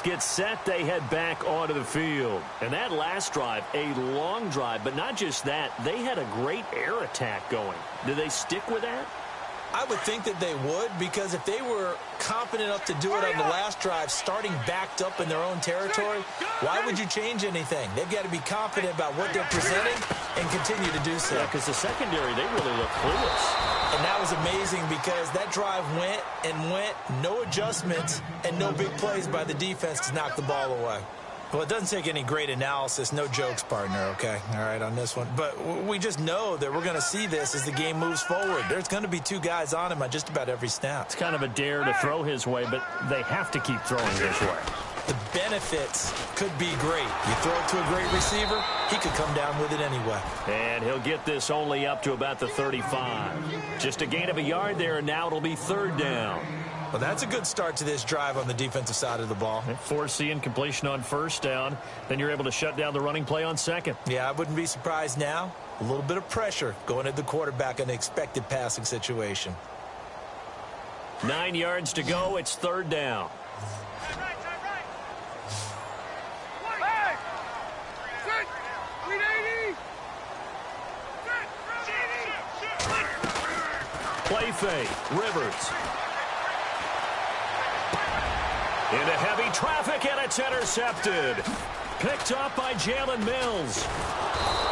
get set, they head back onto the field. And that last drive, a long drive, but not just that, they had a great air attack going. Do they stick with that? I would think that they would, because if they were confident enough to do it on the last drive, starting backed up in their own territory, why would you change anything? They've got to be confident about what they're presenting and continue to do so. Yeah, because the secondary, they really look clueless. And that was amazing because that drive went and went, no adjustments, and no big plays by the defense to knock the ball away. Well, it doesn't take any great analysis. No jokes, partner, okay? All right, on this one. But we just know that we're going to see this as the game moves forward. There's going to be two guys on him on just about every snap. It's kind of a dare to throw his way, but they have to keep throwing his way. The benefits could be great. You throw it to a great receiver, he could come down with it anyway. And he'll get this only up to about the 35. Just a gain of a yard there, and now it'll be third down. Well, that's a good start to this drive on the defensive side of the ball. Forcing incompletion on first down. Then you're able to shut down the running play on second. Yeah, I wouldn't be surprised now. A little bit of pressure going at the quarterback in an expected passing situation. 9 yards to go. It's third down. Play fake. Rivers. Into heavy traffic, and it's intercepted. Picked up by Jalen Mills.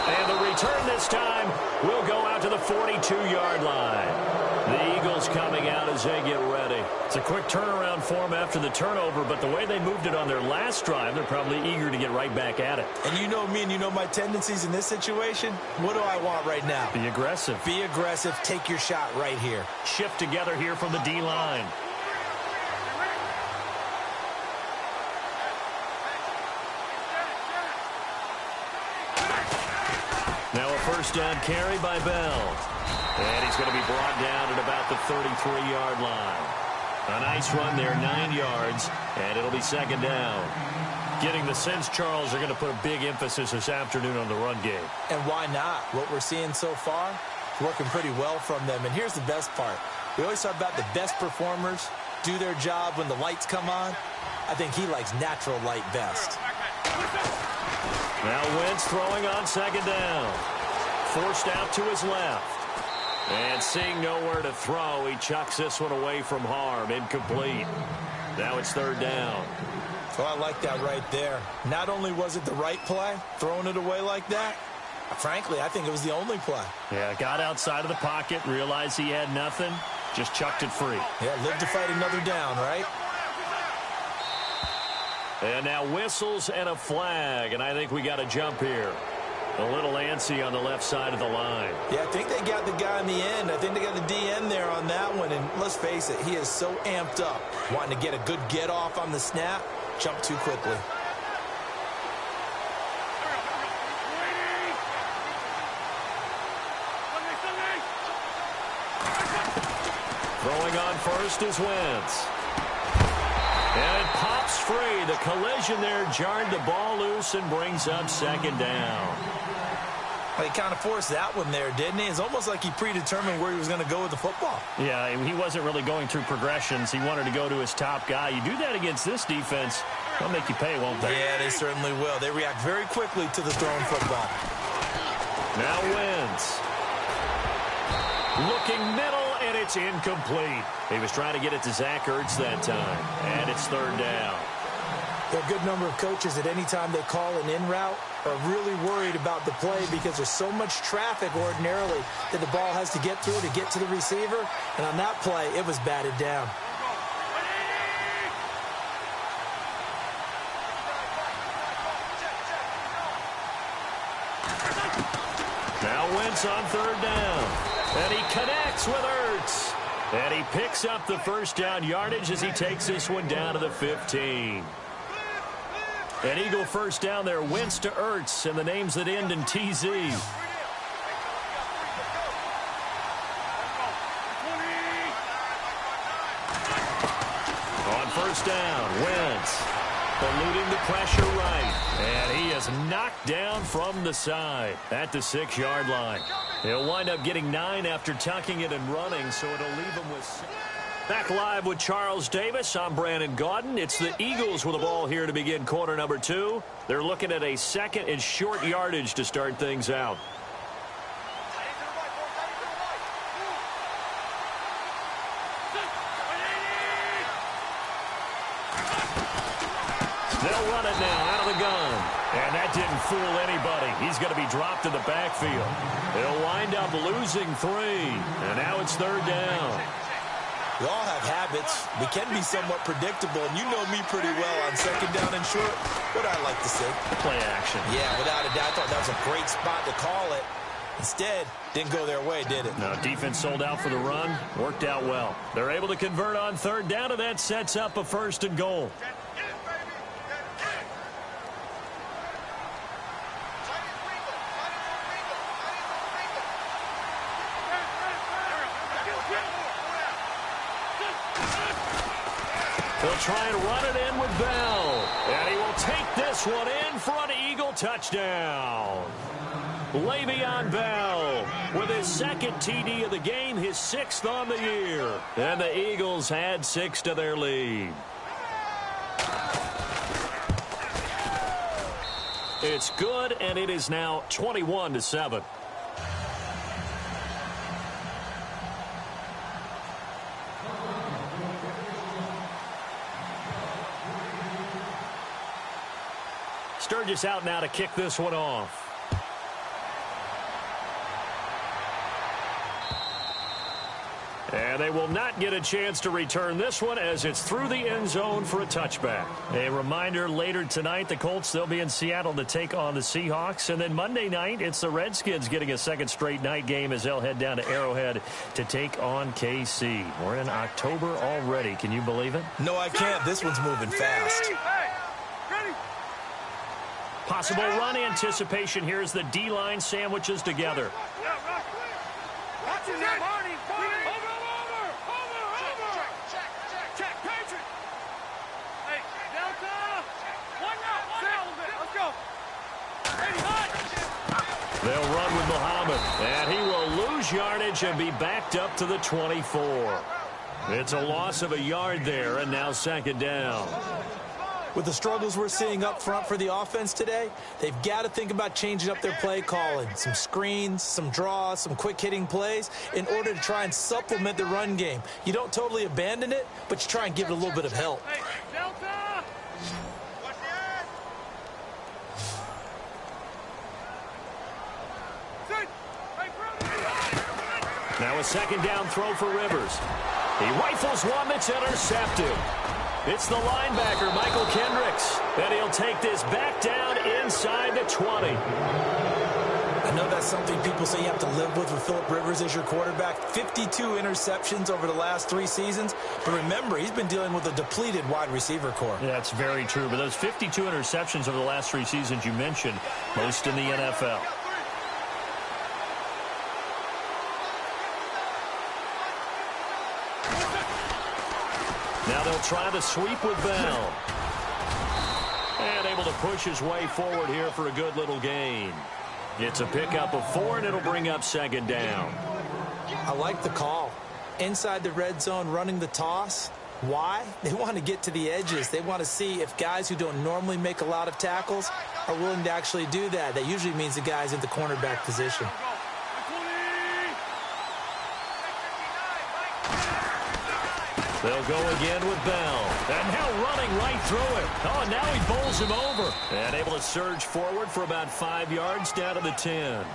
And the return this time will go out to the 42-yard line. The Eagles coming out as they get ready. It's a quick turnaround for them after the turnover, but the way they moved it on their last drive, they're probably eager to get right back at it. And you know me and you know my tendencies in this situation. What do I want right now? Be aggressive. Be aggressive. Take your shot right here. Shift together here from the D-line. Now a first down carry by Bell. And he's going to be brought down at about the 33-yard line. A nice run there, 9 yards, and it'll be second down. Getting the sense, Charles, they're going to put a big emphasis this afternoon on the run game. And why not? What we're seeing so far, working pretty well from them. And here's the best part. We always talk about the best performers do their job when the lights come on. I think he likes natural light best. Now Wentz throwing on second down. Forced out to his left. And seeing nowhere to throw, he chucks this one away from harm. Incomplete. Now it's third down. So I like that right there. Not only was it the right play, throwing it away like that, frankly, I think it was the only play. Yeah, got outside of the pocket, realized he had nothing, just chucked it free. Yeah, lived to fight another down, right? And now whistles and a flag, and I think we got a jump here. A little antsy on the left side of the line. Yeah, I think they got the guy in the end. I think they got the DN there on that one, and let's face it, he is so amped up, wanting to get a good get-off on the snap, jump too quickly. Throwing on first is Wentz. And it pops free. The collision there jarred the ball loose and brings up second down. Well, he kind of forced that one there, didn't he? It's almost like he predetermined where he was going to go with the football. Yeah, he wasn't really going through progressions. He wanted to go to his top guy. You do that against this defense, they'll make you pay, won't they? Yeah, they certainly will. They react very quickly to the thrown football. Now Wentz. Looking middle, and it's incomplete. He was trying to get it to Zach Ertz that time, and it's third down. There are a good number of coaches at any time they call an in route are really worried about the play because there's so much traffic ordinarily that the ball has to get through to get to the receiver. And on that play, it was batted down. Now Wentz on third down. And he connects with Ertz. And he picks up the first down yardage as he takes this one down to the 15. An Eagle first down there, Wentz to Ertz, and the names that end in TZ. On first down, Wentz eluding the pressure right. And he is knocked down from the side at the 6-yard line. He'll wind up getting 9 after tucking it and running, so it'll leave him with 6. Back live with Charles Davis. I'm Brandon Gaudin. It's the Eagles with the ball here to begin quarter number 2. They're looking at a second and short yardage to start things out. They'll run it now out of the gun. And that didn't fool anybody. He's going to be dropped in the backfield. They'll wind up losing 3. And now it's third down. We all have habits. We can be somewhat predictable, and you know me pretty well on second down and short. What I like to see. Play action. Yeah, without a doubt. I thought that was a great spot to call it. Instead, didn't go their way, did it? No, defense sold out for the run. Worked out well. They're able to convert on third down, and that sets up a first and goal. They'll try and run it in with Bell. And he will take this one in for an Eagle touchdown. Le'Veon Bell with his second TD of the game, his 6th on the year. And the Eagles add 6 to their lead. It's good, and it is now 21-7. Sturgis out now to kick this one off. And they will not get a chance to return this one as it's through the end zone for a touchback. A reminder, later tonight, the Colts, they'll be in Seattle to take on the Seahawks. And then Monday night, it's the Redskins getting a second straight night game as they'll head down to Arrowhead to take on KC. We're in October already. Can you believe it? No, I can't. This one's moving fast. Possible run anticipation here as the D-line sandwiches together. They'll run with Muhammad, and he will lose yardage and be backed up to the 24. It's a loss of a yard there, and now second down. With the struggles we're seeing up front for the offense today, they've got to think about changing up their play calling. Some screens, some draws, some quick-hitting plays in order to try and supplement the run game. You don't totally abandon it, but you try and give it a little bit of help. Now a second down throw for Rivers. He rifles one that's intercepted. It's the linebacker, Michael Kendricks, and he'll take this back down inside the 20. I know that's something people say you have to live with Phillip Rivers as your quarterback. 52 interceptions over the last 3 seasons. But remember, he's been dealing with a depleted wide receiver core. Yeah, that's very true. But those 52 interceptions over the last 3 seasons you mentioned, most in the NFL. Now they'll try the sweep with Bell. And able to push his way forward here for a good little gain. It's a pickup of 4, and it'll bring up second down. I like the call. Inside the red zone, running the toss. Why? They want to get to the edges. They want to see if guys who don't normally make a lot of tackles are willing to actually do that. That usually means the guy's in the cornerback position. They'll go again with Bell. And now running right through it. Oh, and now he bowls him over. And able to surge forward for about 5 yards down to the 10.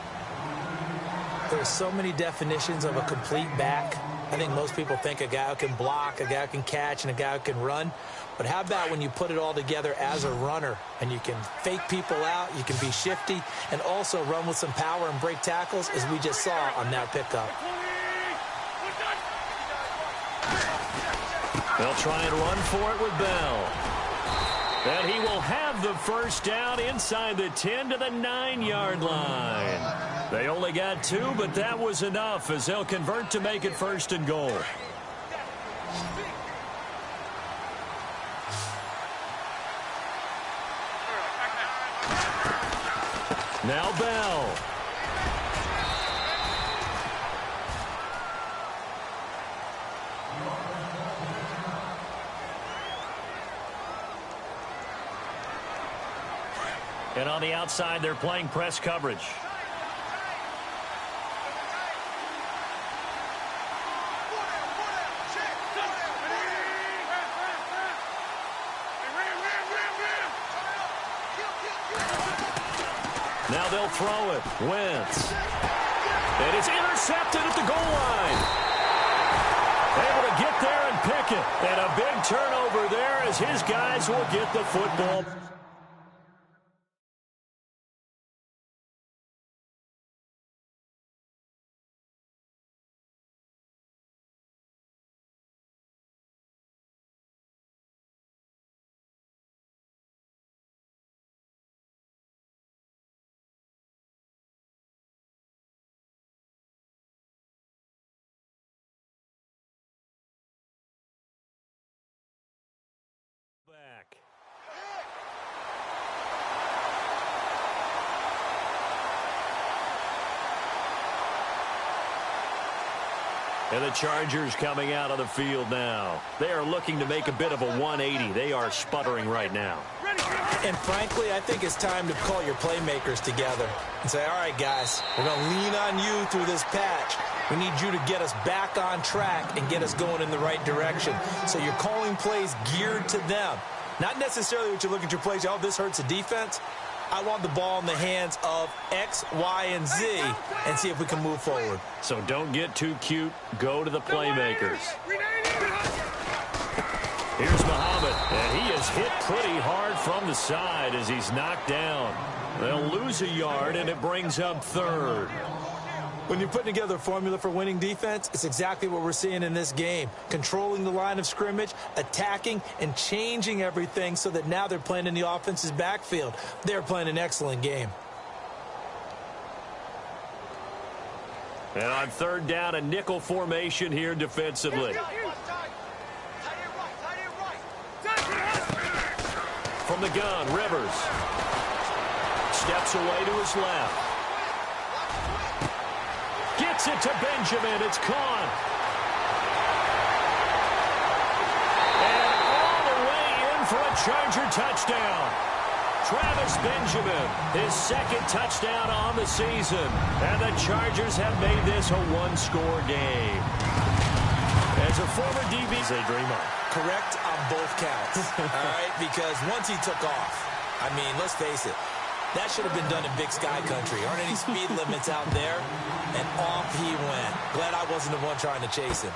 There's so many definitions of a complete back. I think most people think a guy who can block, a guy who can catch, and a guy who can run. But how about when you put it all together as a runner and you can fake people out, you can be shifty, and also run with some power and break tackles, as we just saw on that pickup. They'll try and run for it with Bell. And he will have the first down inside the 10 to the 9-yard line. They only got 2, but that was enough as they'll convert to make it first and goal. Now Bell. And on the outside, they're playing press coverage. Now they'll throw it. Wentz. And it's intercepted at the goal line. Able to get there and pick it. And a big turnover there as his guys will get the football. Back. And the Chargers coming out of the field now. They are looking to make a bit of a 180. They are sputtering right now. And frankly, I think it's time to call your playmakers together and say, all right, guys, we're going to lean on you through this patch. We need you to get us back on track and get us going in the right direction. So you're calling plays geared to them. Not necessarily what you look at your plays, oh, this hurts the defense. I want the ball in the hands of X, Y, and Z and see if we can move forward. So don't get too cute. Go to the playmakers. Here's Muhammad, and he is hit pretty hard from the side as he's knocked down. They'll lose a yard, and it brings up third. When you're putting together a formula for winning defense, it's exactly what we're seeing in this game. Controlling the line of scrimmage, attacking, and changing everything so that now they're playing in the offense's backfield. They're playing an excellent game. And on third down, a nickel formation here defensively. From the gun, Rivers. Steps away to his left. Gets it to Benjamin. It's caught. And all the way in for a Charger touchdown. Travis Benjamin, his second touchdown on the season. And the Chargers have made this a one-score game. As a former DB, they dream on. Correct on both counts. All right, because once he took off, I mean, let's face it, that should have been done in Big Sky Country. Aren't any speed limits out there? And off he went. Glad I wasn't the one trying to chase him.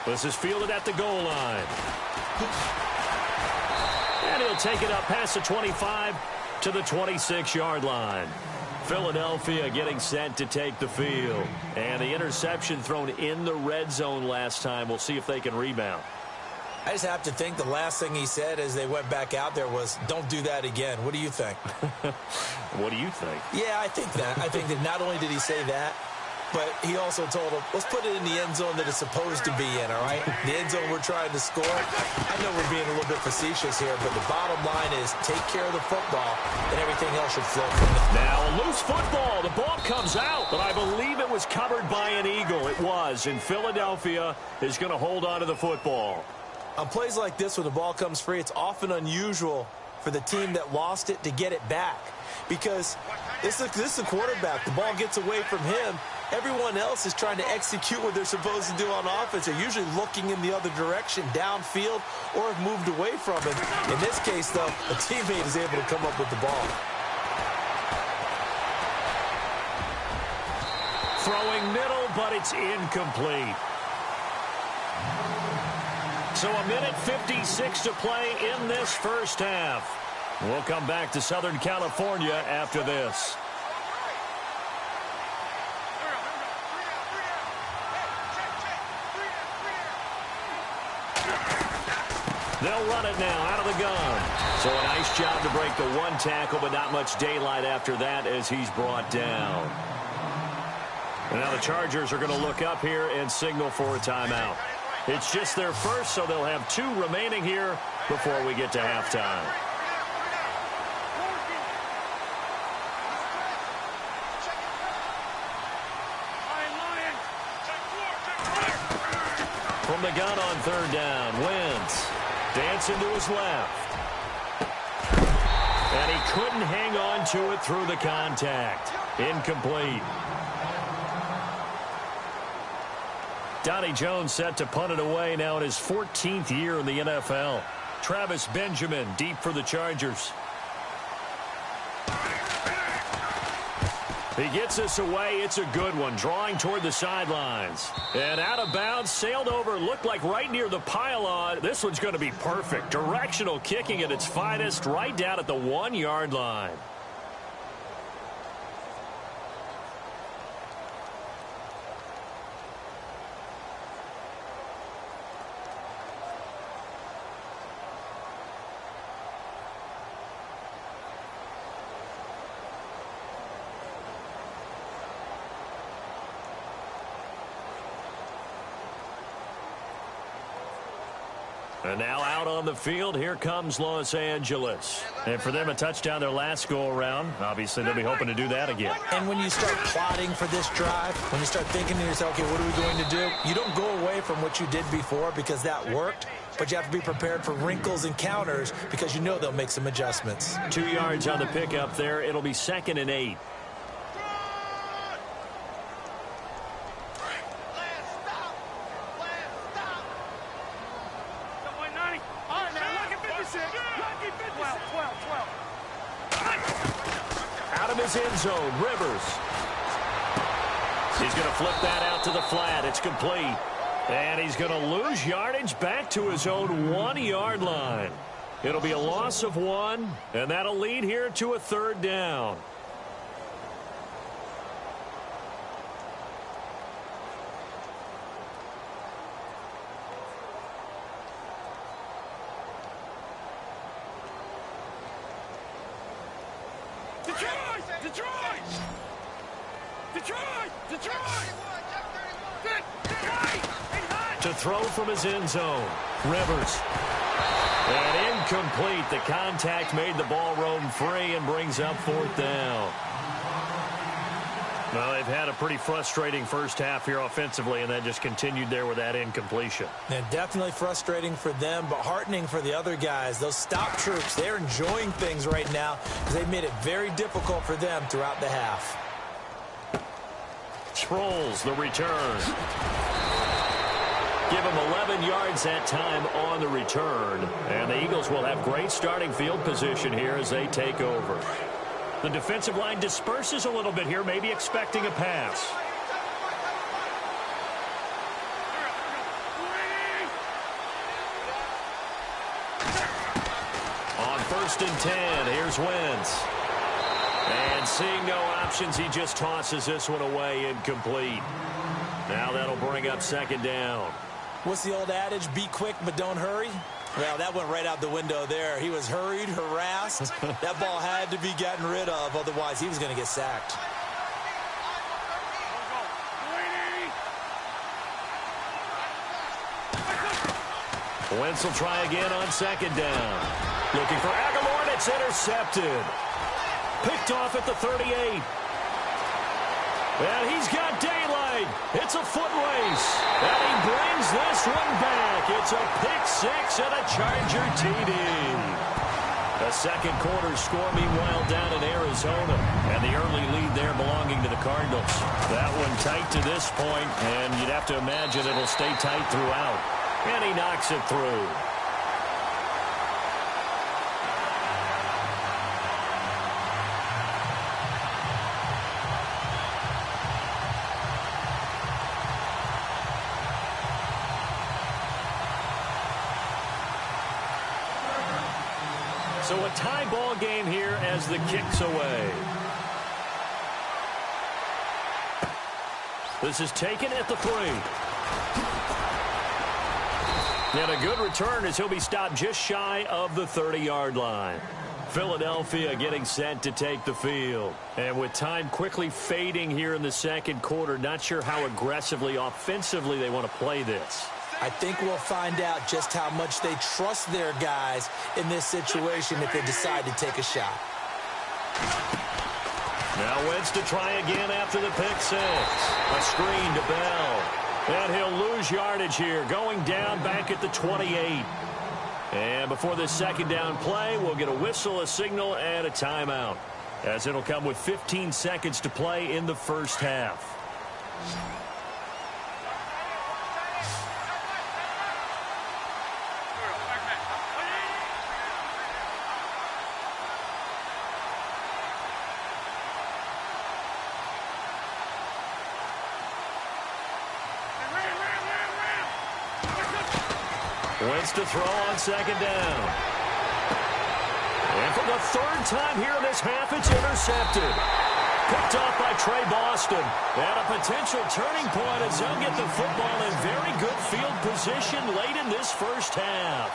This is fielded at the goal line. And he'll take it up past the 25 to the 26-yard line. Philadelphia getting set to take the field. And the interception thrown in the red zone last time. We'll see if they can rebound. I just have to think the last thing he said as they went back out there was, don't do that again. What do you think? What do you think? Yeah, I think that. I think that not only did he say that, but he also told him, let's put it in the end zone that it's supposed to be in, all right? The end zone we're trying to score. I know we're being a little bit facetious here, but the bottom line is take care of the football, and everything else should flow from there. Now, a loose football. The ball comes out, but I believe it was covered by an Eagle. It was, and Philadelphia is going to hold on to the football. On plays like this, when the ball comes free, it's often unusual for the team that lost it to get it back. Because this is a quarterback. The ball gets away from him. Everyone else is trying to execute what they're supposed to do on offense. They're usually looking in the other direction, downfield, or have moved away from him. In this case, though, a teammate is able to come up with the ball. Throwing middle, but it's incomplete. So a minute 56 to play in this first half. We'll come back to Southern California after this. They'll run it now out of the gun. So a nice job to break the one tackle, but not much daylight after that as he's brought down. And now the Chargers are going to look up here and signal for a timeout. It's just their first, so they'll have 2 remaining here before we get to halftime. From the gun on third down, Wentz dancing to his left. And he couldn't hang on to it through the contact. Incomplete. Donnie Jones set to punt it away now in his 14th year in the NFL. Travis Benjamin deep for the Chargers. He gets this away. It's a good one, drawing toward the sidelines. And out of bounds, sailed over, looked like right near the pylon. This one's going to be perfect. Directional kicking at its finest, right down at the 1-yard line. And now out on the field, here comes Los Angeles. And for them, a touchdown their last go-around. Obviously, they'll be hoping to do that again. And when you start plotting for this drive, when you start thinking to yourself, okay, what are we going to do? You don't go away from what you did before because that worked, but you have to be prepared for wrinkles and counters because you know they'll make some adjustments. 2 yards on the pickup there. It'll be 2nd and 8. End zone, Rivers. He's going to flip that out to the flat. It's complete. And he's going to lose yardage back to his own 1-yard line. It'll be a loss of 1, and that'll lead here to a 3rd down. To throw from his end zone, Rivers. And incomplete. The contact made the ball roam free and brings up 4th down. Well, they've had a pretty frustrating first half here offensively, and then just continued there with that incompletion. And definitely frustrating for them, but heartening for the other guys. Those stop troops, they're enjoying things right now because they've made it very difficult for them throughout the half. Sproles, the return. Give him 11 yards that time on the return. And the Eagles will have great starting field position here as they take over. The defensive line disperses a little bit here, maybe expecting a pass. On 1st and 10, here's Wentz. And seeing no options, he just tosses this one away, incomplete. Now that'll bring up 2nd down. What's the old adage? Be quick, but don't hurry. Well, that went right out the window there. He was hurried, harassed. That ball had to be gotten rid of, otherwise he was going to get sacked. Wentz will try again on 2nd down. Looking for Aguilar, and it's intercepted. Picked off at the 38. And he's got daylight. It's a foot race. And he brings this one back. It's a pick-6 and a Charger TD. A second quarter score, meanwhile, down in Arizona. And the early lead there belonging to the Cardinals. That one tight to this point, and you'd have to imagine it'll stay tight throughout. And he knocks it through. So a tie ball game here as the kick's away. This is taken at the 3. And a good return as he'll be stopped just shy of the 30-yard line. Philadelphia getting set to take the field. And with time quickly fading here in the second quarter, not sure how aggressively, offensively they want to play this. I think we'll find out just how much they trust their guys in this situation if they decide to take a shot. Now Wentz to try again after the pick-6. A screen to Bell. And he'll lose yardage here, going down back at the 28. And before this second down play, we'll get a whistle, a signal, and a timeout, as it'll come with 15 seconds to play in the first half. Wentz to throw on second down. And for the third time here in this half, it's intercepted. Picked off by Trey Boston. And a potential turning point as they'll get the football in very good field position late in this first half.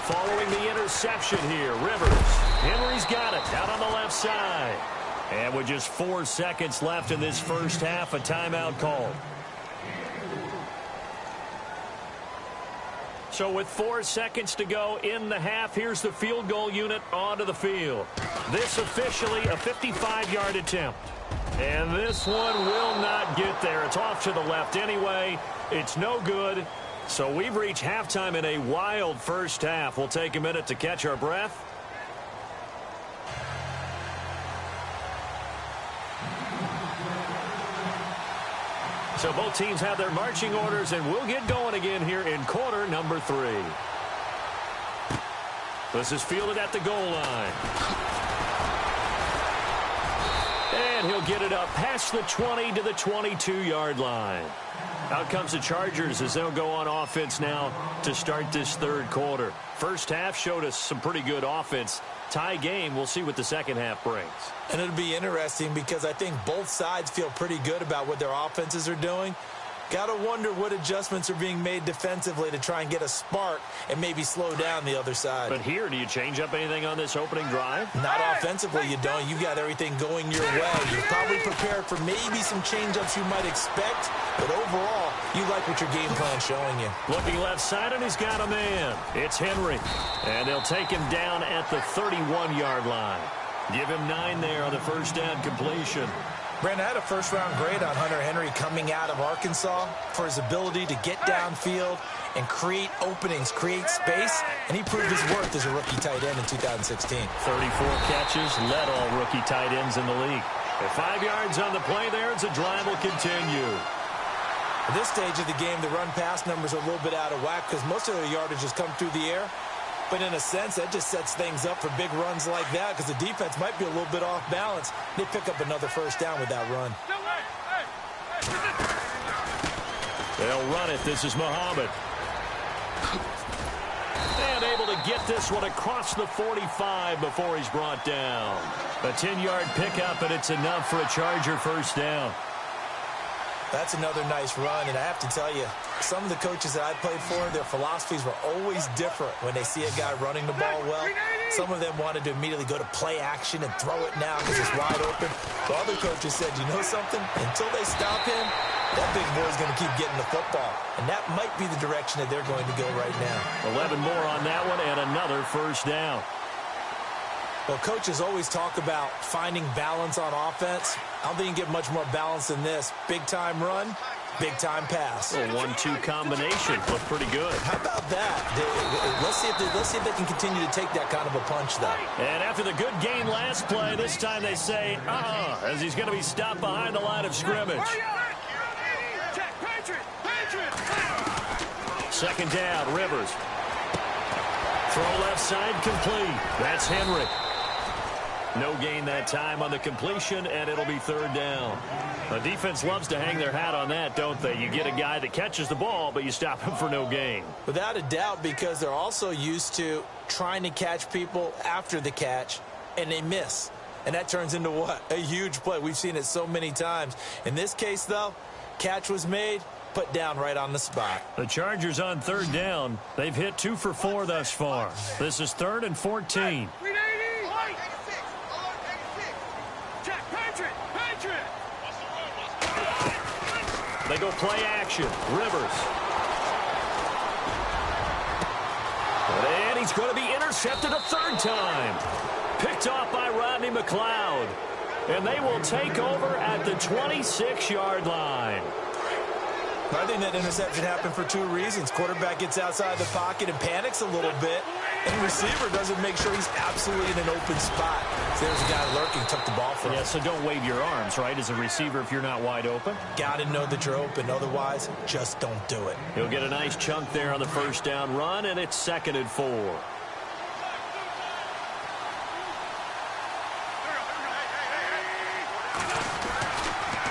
Following the interception here, Rivers. Henry's got it out on the left side. And with just 4 seconds left in this first half, a timeout called. So with 4 seconds to go in the half, here's the field goal unit onto the field. This officially a 55-yard attempt. And this one will not get there. It's off to the left anyway. It's no good. So we've reached halftime in a wild first half. We'll take a minute to catch our breath. So both teams have their marching orders, and we'll get going again here in quarter number 3. This is fielded at the goal line. And he'll get it up past the 20 to the 22-yard line. Out comes the Chargers as they'll go on offense now to start this third quarter. First half showed us some pretty good offense. Tie game, we'll see what the second half brings. And it'll be interesting because I think both sides feel pretty good about what their offenses are doing. Got to wonder what adjustments are being made defensively to try and get a spark and maybe slow down the other side. But here, do you change up anything on this opening drive? Not offensively, you don't. You got everything going your way. You're probably prepared for maybe some change-ups you might expect, but overall, you like what your game plan's showing you. Looking left side, and he's got a man. It's Henry, and they'll take him down at the 31-yard line. Give him 9 there on the first down completion. Brandon, I had a first-round grade on Hunter Henry coming out of Arkansas for his ability to get downfield and create openings, create space, and he proved his worth as a rookie tight end in 2016. 34 catches, led all rookie tight ends in the league. At 5 yards on the play there, as the drive will continue. At this stage of the game, the run-pass numbers are a little bit out of whack because most of their yardage has come through the air. But in a sense, that just sets things up for big runs like that because the defense might be a little bit off balance. They pick up another first down with that run. They'll run it. This is Muhammad. And able to get this one across the 45 before he's brought down. A 10-yard pickup, and it's enough for a Charger first down. That's another nice run, and I have to tell you, some of the coaches that I played for, their philosophies were always different when they see a guy running the ball well. Some of them wanted to immediately go to play action and throw it now because it's wide open. The other coaches said, you know something? Until they stop him, that big boy's going to keep getting the football. And that might be the direction that they're going to go right now. 11 more on that one and another first down. Well, coaches always talk about finding balance on offense. I don't think you can get much more balance than this. Big-time run, big-time pass. A 1-2 combination. Looked pretty good. How about that? Let's see if they can continue to take that kind of a punch, though. And after the good gain last play, this time they say, as he's going to be stopped behind the line of scrimmage. Second down, Rivers. Throw left side, complete. That's Henry. No gain that time on the completion, and it'll be third down. The defense loves to hang their hat on that, don't they? You get a guy that catches the ball, but you stop him for no gain. Without a doubt, because they're also used to trying to catch people after the catch, and they miss. And that turns into what? A huge play. We've seen it so many times. In this case, though, catch was made, put down right on the spot. The Chargers on third down. They've hit 2 for 4 thus far. This is 3rd and 14. They go play action. Rivers. And he's going to be intercepted a third time. Picked off by Rodney McLeod. And they will take over at the 26-yard line. I think that interception happened for two reasons. Quarterback gets outside the pocket and panics a little bit, and the receiver doesn't make sure he's absolutely in an open spot. So there's a guy lurking, took the ball from him. Yeah, so don't wave your arms, right, as a receiver if you're not wide open. Got to know that you're open. Otherwise, just don't do it. He'll get a nice chunk there on the first down run, and it's 2nd and 4.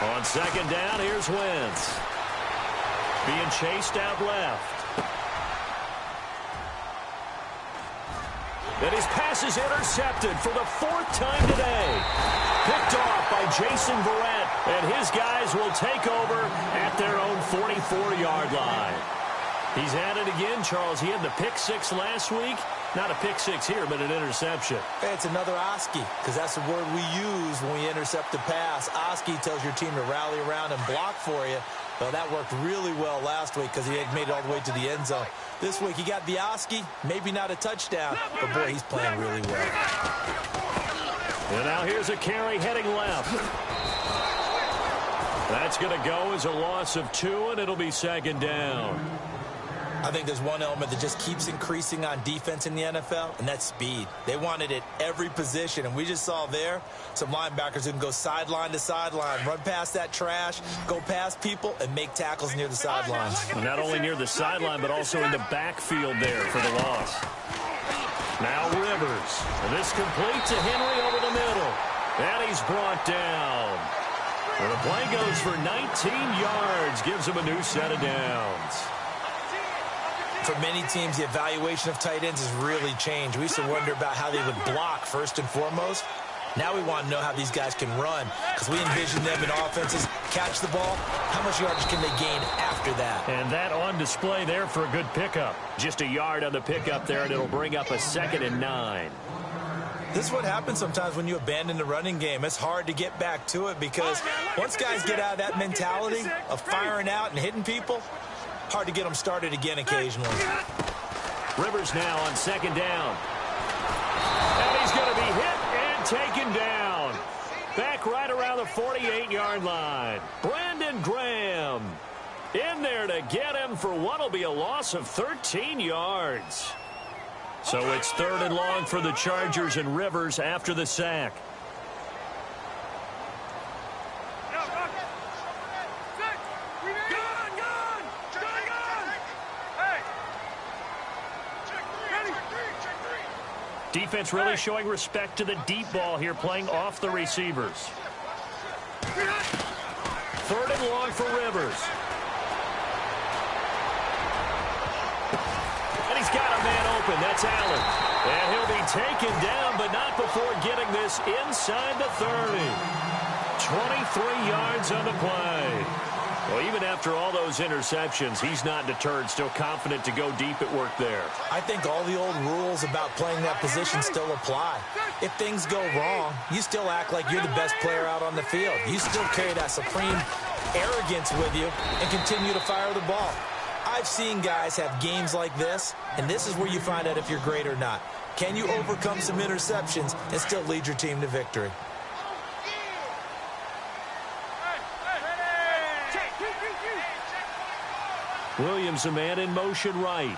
On 2nd down, here's Wentz. Being chased out left. And his pass is intercepted for the 4th time today. Picked off by Jason Verrett, and his guys will take over at their own 44-yard line. He's at it again, Charles. He had the pick 6 last week. Not a pick 6 here, but an interception. Hey, it's another Oski, because that's the word we use when we intercept a pass. Oski tells your team to rally around and block for you. Well, that worked really well last week because he had made it all the way to the end zone. This week, he got the Oski, maybe not a touchdown, but boy, he's playing really well. And now here's a carry heading left. That's going to go as a loss of 2, and it'll be 2nd down. I think there's one element that just keeps increasing on defense in the NFL, and that's speed. They want it at every position, and we just saw there some linebackers who can go sideline to sideline, run past that trash, go past people, and make tackles near the sidelines. Well, not only near the sideline, but also in the backfield there for the loss. Now Rivers. And this complete to Henry over the middle. And he's brought down. And the play goes for 19 yards, gives him a new set of downs. For many teams, the evaluation of tight ends has really changed. We used to wonder about how they would block first and foremost. Now we want to know how these guys can run, because we envision them in offenses catch the ball. How much yardage can they gain after that? And that on display there for a good pickup. Just a yard on the pickup there, and it'll bring up a 2nd and 9. This is what happens sometimes when you abandon the running game. It's hard to get back to it because once guys get out of that mentality of firing out and hitting people, hard to get them started again occasionally. Rivers now on 2nd down. And he's going to be hit and taken down. Back right around the 48-yard line. Brandon Graham in there to get him for what will be a loss of 13 yards. So it's 3rd and long for the Chargers, and Rivers after the sack. Defense really showing respect to the deep ball here, playing off the receivers. 3rd and long for Rivers. And he's got a man open. That's Allen. And he'll be taken down, but not before getting this inside the 30. 23 yards on the play. Well, even after all those interceptions, he's not deterred, still confident to go deep at work there. I think all the old rules about playing that position still apply. If things go wrong, you still act like you're the best player out on the field. You still carry that supreme arrogance with you and continue to fire the ball. I've seen guys have games like this, and this is where you find out if you're great or not. Can you overcome some interceptions and still lead your team to victory? Williams, a man in motion right.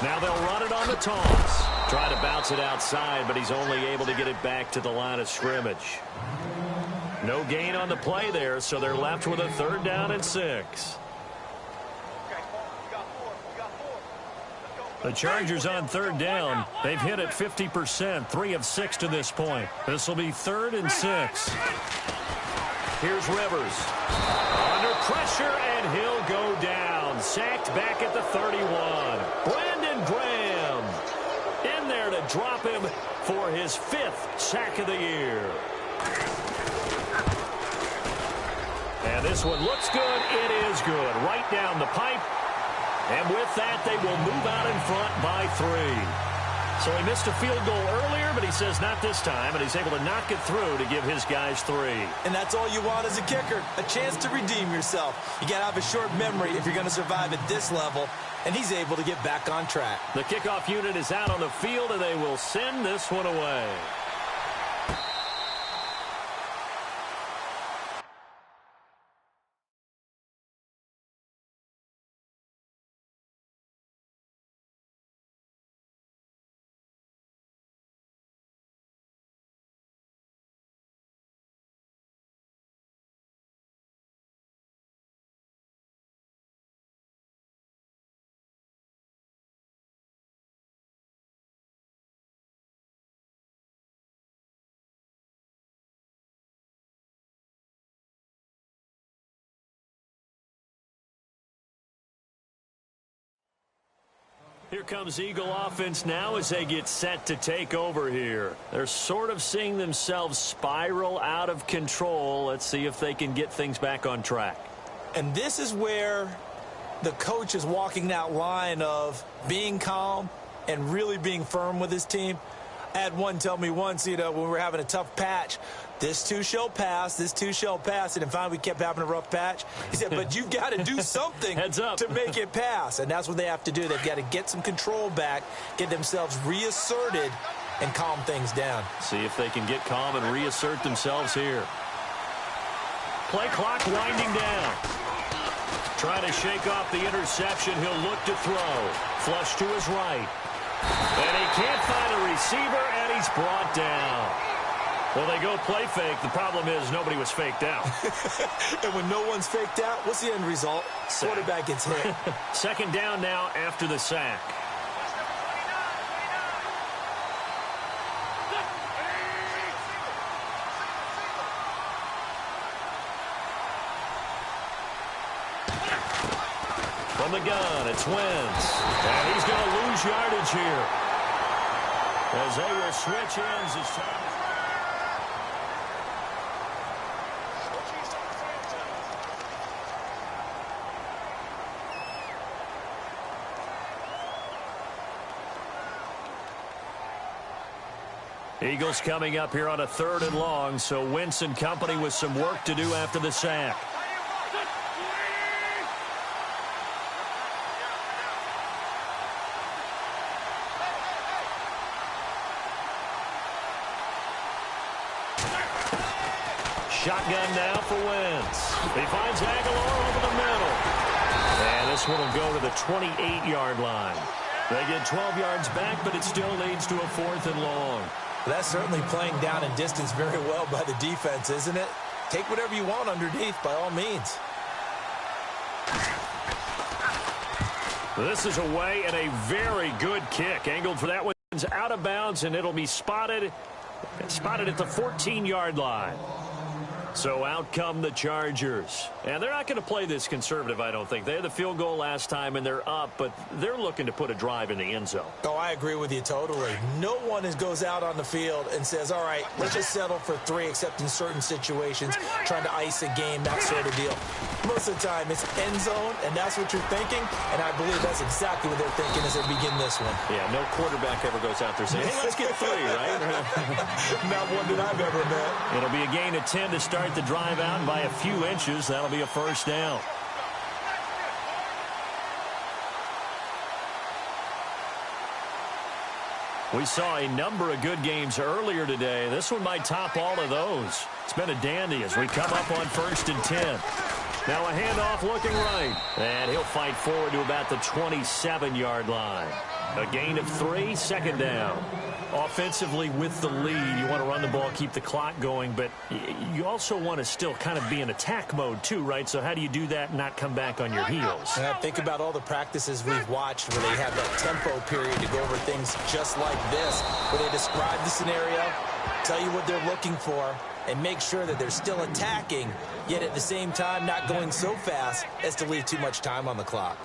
Now they'll run it on the toss. Try to bounce it outside, but he's only able to get it back to the line of scrimmage. No gain on the play there, so they're left with a 3rd down and 6. The Chargers on 3rd down. They've hit it 50%, 3 of 6 to this point. This will be 3rd and 6. Here's Rivers. Under pressure, and he'll go down. Sacked back at the 31. Brandon Graham in there to drop him for his 5th sack of the year. And this one looks good. It is good. Right down the pipe. And with that, they will move out in front by 3. So he missed a field goal earlier, but he says not this time, and he's able to knock it through to give his guys 3. And that's all you want as a kicker, a chance to redeem yourself. You got to have a short memory if you're going to survive at this level, and he's able to get back on track. The kickoff unit is out on the field, and they will send this one away. Here comes Eagle offense now as they get set to take over here. They're sort of seeing themselves spiral out of control. Let's see if they can get things back on track. And this is where the coach is walking that line of being calm and really being firm with his team. I had one tell me once, when we were having a tough patch, this too shall pass, this too shall pass. And finally we kept having a rough patch. He said, but you've got to do something Heads up. to make it pass. And that's what they have to do. They've got to get some control back, get themselves reasserted, and calm things down. See if they can get calm and reassert themselves here. Play clock winding down. Trying to shake off the interception. He'll look to throw. Flush to his right. And he can't find a receiver, and he's brought down. Well, they go play fake. The problem is nobody was faked out. And when no one's faked out, what's the end result? Sack. Quarterback gets hit. Second down now after the sack. From the gun, it's Wentz. And he's going to lose yardage here. As they will switch ends this time. Eagles coming up here on a 3rd and long, so Wentz and company with some work to do after the sack. Shotgun now for Wentz. He finds Aguilar over the middle. And this one will go to the 28-yard line. They get 12 yards back, but it still leads to a 4th and long. That's certainly playing down and distance very well by the defense, isn't it? Take whatever you want underneath, by all means. This is away and a very good kick. Angled for that one's out of bounds, and it'll be spotted at the 14-yard line. So out come the Chargers. And they're not going to play this conservative, I don't think. They had the field goal last time, and they're up, but they're looking to put a drive in the end zone. Oh, I agree with you totally. No one goes out on the field and says, all right, let's just settle for 3, except in certain situations, trying to ice a game, that sort of deal. Most of the time, it's end zone, and that's what you're thinking, and I believe that's exactly what they're thinking as they begin this one. Yeah, no quarterback ever goes out there saying, hey, let's get 3, right? Not one that I've ever met. It'll be a gain of 10 to start the drive out by a few inches. That'll be a 1st down. We saw a number of good games earlier today. This one might top all of those. It's been a dandy as we come up on 1st and 10. Now a handoff looking right. And he'll fight forward to about the 27-yard line. A gain of 3, 2nd down. Offensively with the lead, you want to run the ball, keep the clock going, but you also want to still kind of be in attack mode too, right? So how do you do that and not come back on your heels? Think about all the practices we've watched where they have that tempo period to go over things just like this, where they describe the scenario, tell you what they're looking for, and make sure that they're still attacking, yet at the same time not going so fast as to leave too much time on the clock.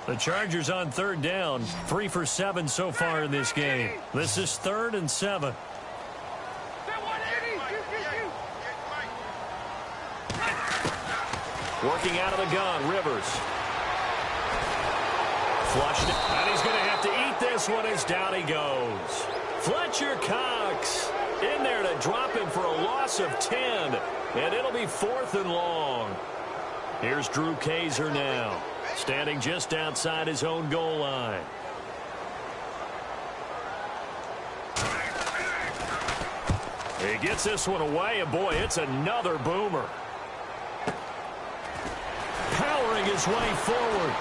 The Chargers on third down, 3 for 7 so far in this game. This is 3rd and 7. Working out of the gun, Rivers. Flushed it, and he's going to have to eat this one as down he goes. Fletcher Cox in there to drop him for a loss of 10, and it'll be 4th and long. Here's Drew Kaiser now, standing just outside his own goal line. He gets this one away, and boy, it's another boomer. Powering his way forward.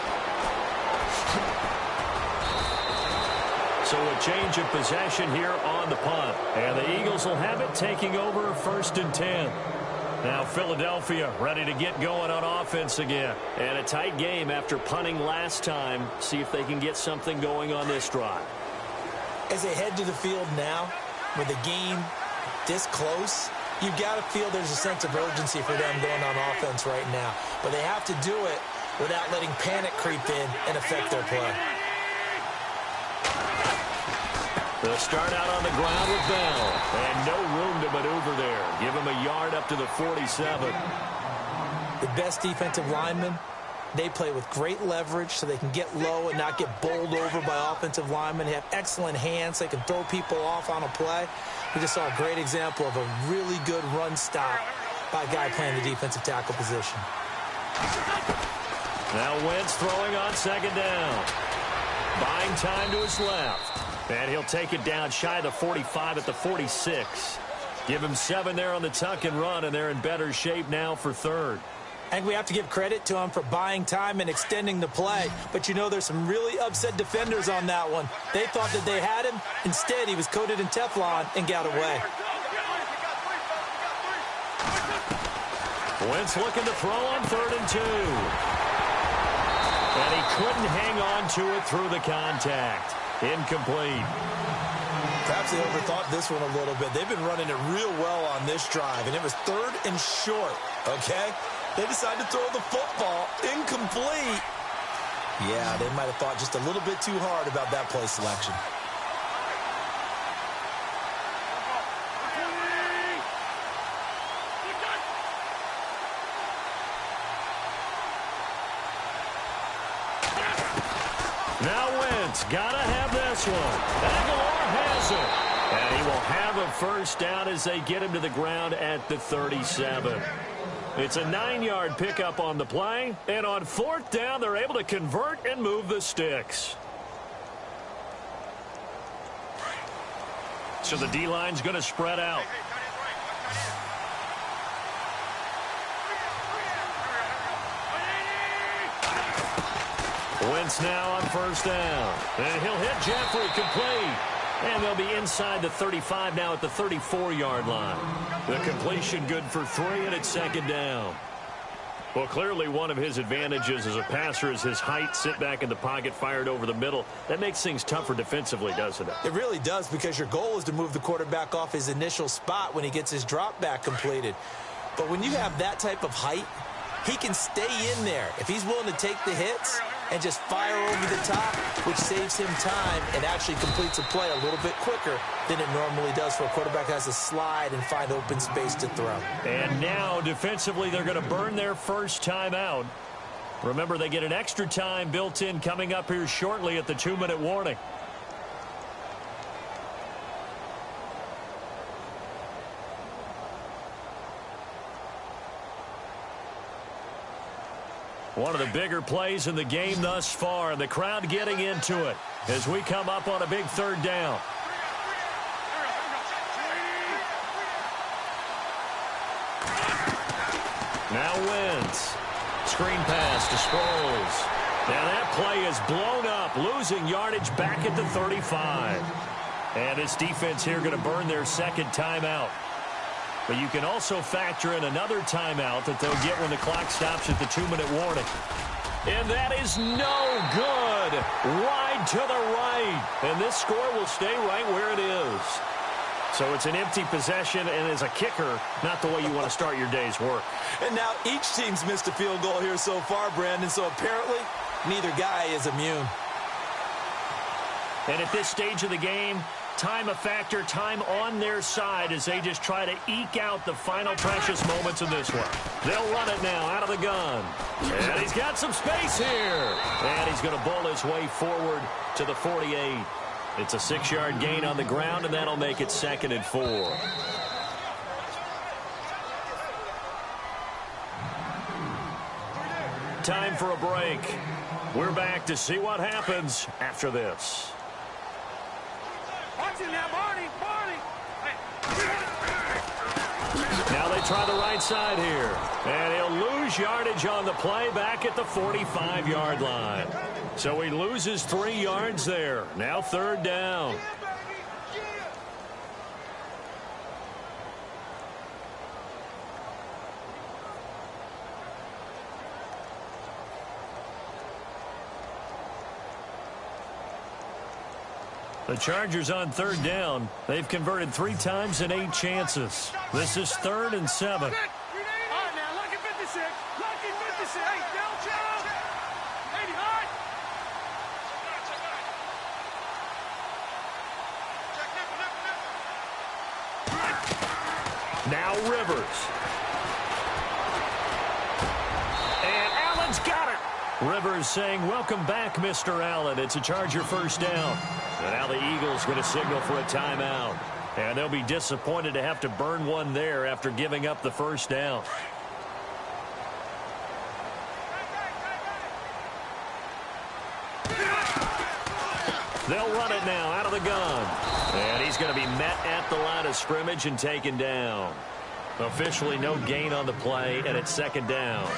So a change of possession here on the punt. And the Eagles will have it, taking over 1st and 10. Now Philadelphia ready to get going on offense again. And a tight game after punting last time. See if they can get something going on this drive. As they head to the field now, with the game this close, you've got to feel there's a sense of urgency for them going on offense right now. But they have to do it without letting panic creep in and affect their play. They'll start out on the ground with Bell. And no room to maneuver there. Give him a yard up to the 47. The best defensive linemen, they play with great leverage so they can get low and not get bowled over by offensive linemen. They have excellent hands. They can throw people off on a play. We just saw a great example of a really good run stop by a guy playing the defensive tackle position. Now Wentz throwing on 2nd down. Buying time to his left. And he'll take it down shy of the 45 at the 46. Give him 7 there on the tuck and run, and they're in better shape now for 3rd. I think we have to give credit to him for buying time and extending the play. But, you know, there's some really upset defenders on that one. They thought that they had him. Instead, he was coated in Teflon and got away. Wentz looking to throw on 3rd and 2. And he couldn't hang on to it through the contact. Incomplete. Perhaps they overthought this one a little bit. They've been running it real well on this drive, and it was 3rd and short, okay? They decided to throw the football incomplete. Yeah, they might have thought just a little bit too hard about that play selection. Now Wentz, gotta have this one. Aguilar has it. And he will have a 1st down as they get him to the ground at the 37. It's a 9-yard pickup on the play. And on 4th down, they're able to convert and move the sticks. So the D-line's going to spread out. Wentz now on 1st down. And he'll hit Jeffrey complete. And they'll be inside the 35 now at the 34-yard line. The completion good for 3, and it's 2nd down. Well, clearly one of his advantages as a passer is his height, sit back in the pocket, fired over the middle. That makes things tougher defensively, doesn't it? It really does, because your goal is to move the quarterback off his initial spot when he gets his drop back completed. But when you have that type of height, he can stay in there if he's willing to take the hits and just fire over the top, which saves him time and actually completes a play a little bit quicker than it normally does for a quarterback who has to slide and find open space to throw. And now, defensively, they're going to burn their first timeout. Remember, they get an extra time built in coming up here shortly at the 2-minute warning. One of the bigger plays in the game thus far, and the crowd getting into it as we come up on a big 3rd down. Now Wentz. Screen pass to Sproles. Now that play is blown up, losing yardage back at the 35. And this defense here going to burn their 2nd timeout. But you can also factor in another timeout that they'll get when the clock stops at the 2-minute warning. And that is no good. Wide to the right. And this score will stay right where it is. So it's an empty possession, and as a kicker, not the way you want to start your day's work. And now each team's missed a field goal here so far, Brandon. So apparently neither guy is immune. And at this stage of the game, time a factor, time on their side as they just try to eke out the final precious moments of this one. They'll run it now out of the gun. And he's got some space here. And he's going to bowl his way forward to the 48. It's a 6-yard gain on the ground, and that'll make it 2nd and 4. Time for a break. We're back to see what happens after this. Now they try the right side here. And he'll lose yardage on the play back at the 45-yard line. So he loses 3 yards there. Now 3rd down. The Chargers on 3rd down. They've converted 3 times in 8 chances. This is 3rd and 7. All right, now, lucky 56. Lucky 56. Hey, don't jump. 80 hard. Now Rivers. And Allen's got it. Rivers saying, welcome back, Mr. Allen. It's a Charger 1st down. And now the Eagles going to signal for a timeout. And they'll be disappointed to have to burn one there after giving up the 1st down. They'll run it now out of the gun. And he's going to be met at the line of scrimmage and taken down. Officially no gain on the play, and it's 2nd down.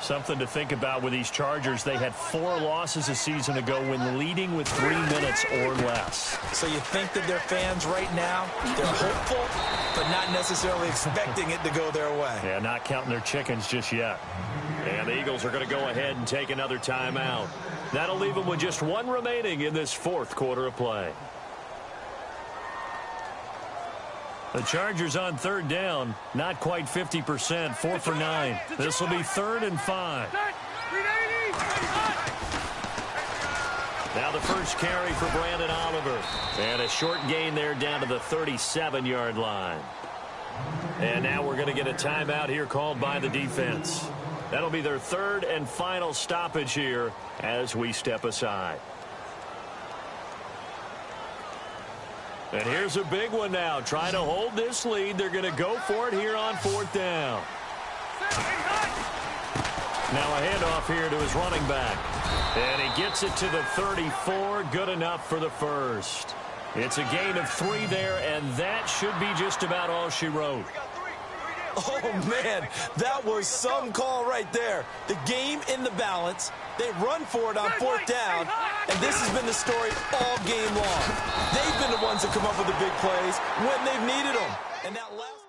Something to think about with these Chargers. They had 4 losses a season ago when leading with 3 minutes or less. So you think that their fans right now, they're hopeful, but not necessarily expecting it to go their way. Yeah, not counting their chickens just yet. And the Eagles are going to go ahead and take another timeout. That'll leave them with just 1 remaining in this 4th quarter of play. The Chargers on 3rd down, not quite 50%, 4 for 9. This will be 3rd and 5. Now the first carry for Brandon Oliver. And a short gain there down to the 37-yard line. And now we're going to get a timeout here called by the defense. That'll be their 3rd and final stoppage here as we step aside. And here's a big one now. Trying to hold this lead. They're going to go for it here on 4th down. Now a handoff here to his running back. And he gets it to the 34. Good enough for the 1st. It's a gain of 3 there, and that should be just about all she wrote. Oh, man, that was some call right there. The game in the balance. They run for it on 4th down, and this has been the story all game long. They've been the ones that come up with the big plays when they've needed them. And that last